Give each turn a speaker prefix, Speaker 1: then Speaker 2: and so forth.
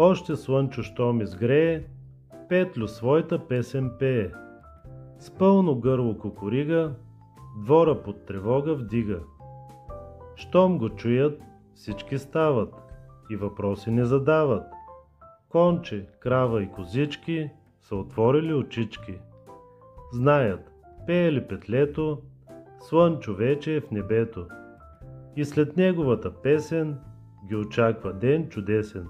Speaker 1: Още слънчо, щом изгрее, Петлю своята песен пее. С пълно гърло кукурига, двора под тревога вдига. Щом го чуят, всички стават и въпроси не задават. Конче, крава и козички са отворили очички. Знаят, пее ли Петлето, Слънчо вече е в небето. И след неговата песен ги очаква ден чудесен.